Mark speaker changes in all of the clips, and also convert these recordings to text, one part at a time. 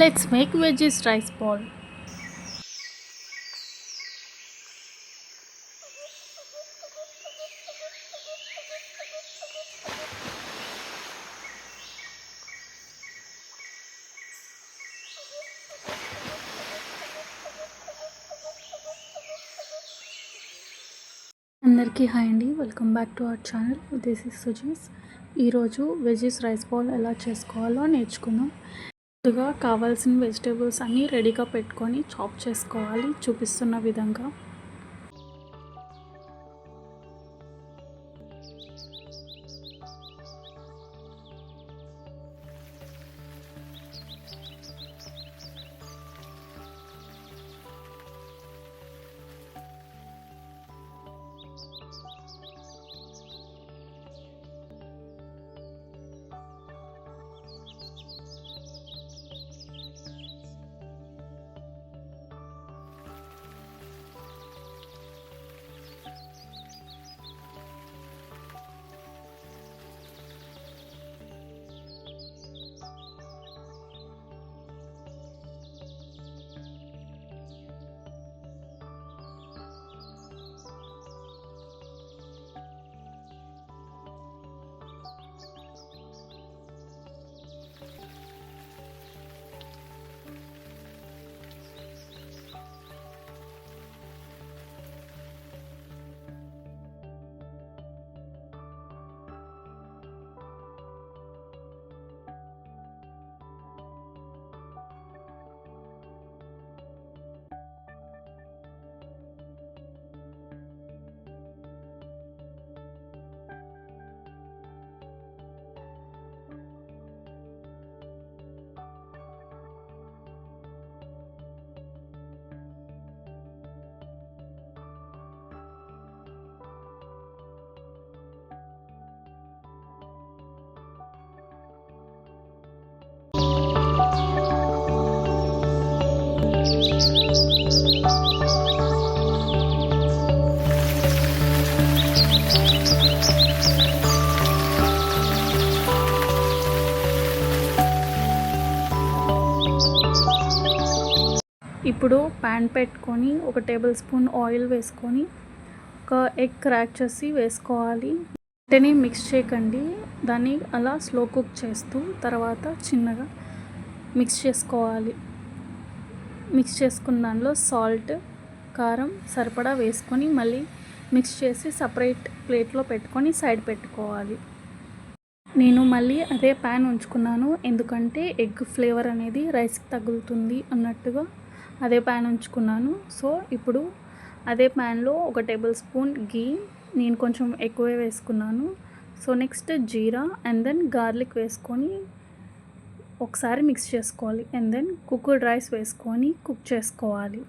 Speaker 1: Let's make veggies rice ball. అందరికీ hi అండి, welcome back to our channel. This is Suji's. ఈరోజు veggies rice ball ఎలా చేసుకోవాలో నేర్చుకుందాం. ముందుగా కావాల్సిన వెజిటేబుల్స్ అన్నీ రెడీగా పెట్టుకొని చాప్ చేసుకోవాలి చూపిస్తున్న విధంగా. ఇప్పుడు ప్యాన్ పెట్టుకొని ఒక టేబుల్ స్పూన్ ఆయిల్ వేసుకొని ఒక ఎగ్ క్రాక్ చేసి వేసుకోవాలి. వెంటనే మిక్స్ చేయకండి, దాన్ని అలా స్లో కుక్ చేస్తూ తర్వాత చిన్నగా మిక్స్ చేసుకోవాలి. మిక్స్ చేసుకున్న దానిలో సాల్ట్, కారం సరిపడా వేసుకొని మళ్ళీ మిక్స్ చేసి సపరేట్ ప్లేట్లో పెట్టుకొని సైడ్ పెట్టుకోవాలి. నేను మళ్ళీ అదే ప్యాన్ ఉంచుకున్నాను, ఎందుకంటే ఎగ్ ఫ్లేవర్ అనేది రైస్కి తగులుతుంది అన్నట్టుగా అదే ప్యాన్ ఉంచుకున్నాను. సో ఇప్పుడు అదే ప్యాన్లో ఒక టేబుల్ స్పూన్ గీ, నేను కొంచెం ఎక్కువే వేసుకున్నాను. So next jeera and then garlic వేసుకొని ఒకసారి మిక్స్ చేసుకోవాలి. అండ్ దెన్ కుక్డ్ రైస్ వేసుకొని కుక్ చేసుకోవాలి.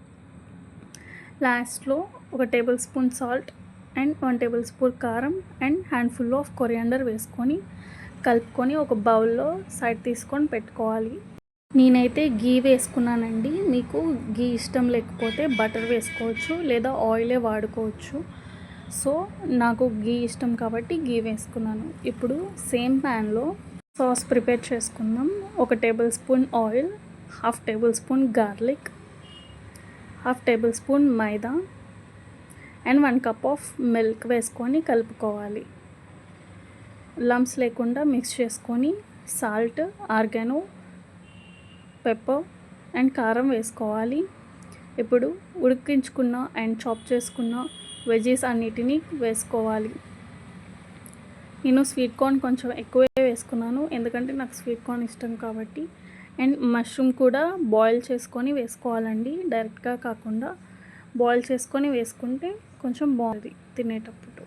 Speaker 1: లాస్ట్లో ఒక tablespoon salt and 1 tablespoon కారం అండ్ హ్యాండ్ఫుల్ ఆఫ్ కొరియాండర్ వేసుకొని కలుపుకొని ఒక బౌల్లో సైడ్ తీసుకొని పెట్టుకోవాలి. నేనైతే గీ వేసుకున్నానండి, మీకు గీ ఇష్టం లేకపోతే బటర్ వేసుకోవచ్చు లేదా ఆయిలే వాడుకోవచ్చు. సో నాకు గీ ఇష్టం కాబట్టి గీ వేసుకున్నాను. ఇప్పుడు సేమ్ ప్యాన్లో సాస్ ప్రిపేర్ చేసుకుందాం. ఒక table spoon oil, 1/2 table spoon garlic, 1/2 table spoon maida and 1 cup of milk వేసుకొని కలుపుకోవాలి. లంప్స్ లేకుండా మిక్స్ చేసుకొని సాల్ట్, ఆర్గానో, పెప్పర్ అండ్ కారం వేసుకోవాలి. ఇప్పుడు ఉడికించుకున్న అండ్ చాప్ చేసుకున్న వెజీస్ అన్నిటినీ వేసుకోవాలి. నేను స్వీట్ కార్న్ కొంచెం ఎక్కువే వేసుకున్నాను, ఎందుకంటే నాకు స్వీట్ కార్న్ ఇష్టం కాబట్టి. అండ్ మష్రూమ్ కూడా బాయిల్ చేసుకొని వేసుకోవాలండి, డైరెక్ట్గా కాకుండా బాయిల్ చేసుకొని వేసుకుంటే కొంచెం బాగుంది తినేటప్పుడు.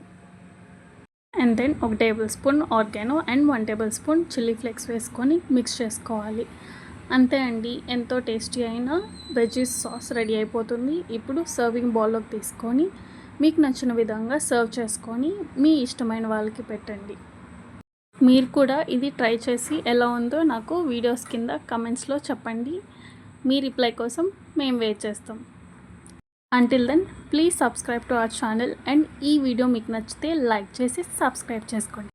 Speaker 1: అండ్ దెన్ ఒక table spoon organo and 1 table spoon chilli flakes వేసుకొని మిక్స్ చేసుకోవాలి. అంతే అండి, ఎంతో టేస్టీ అయిన వెజీస్ సాస్ రెడీ అయిపోతుంది. ఇప్పుడు సర్వింగ్ బౌల్లోకి తీసుకొని మీకు నచ్చిన విధంగా సర్వ్ చేసుకొని మీ ఇష్టమైన వాళ్ళకి పెట్టండి. మీరు కూడా ఇది ట్రై చేసి ఎలా ఉందో నాకు వీడియోస్ కింద కమెంట్స్లో చెప్పండి. మీ రిప్లై కోసం మేము వెయిట్ చేస్తాం. Until then please subscribe to our channel. And ఈ వీడియో మీకు నచ్చితే లైక్ చేసి సబ్స్క్రైబ్ చేసుకోండి.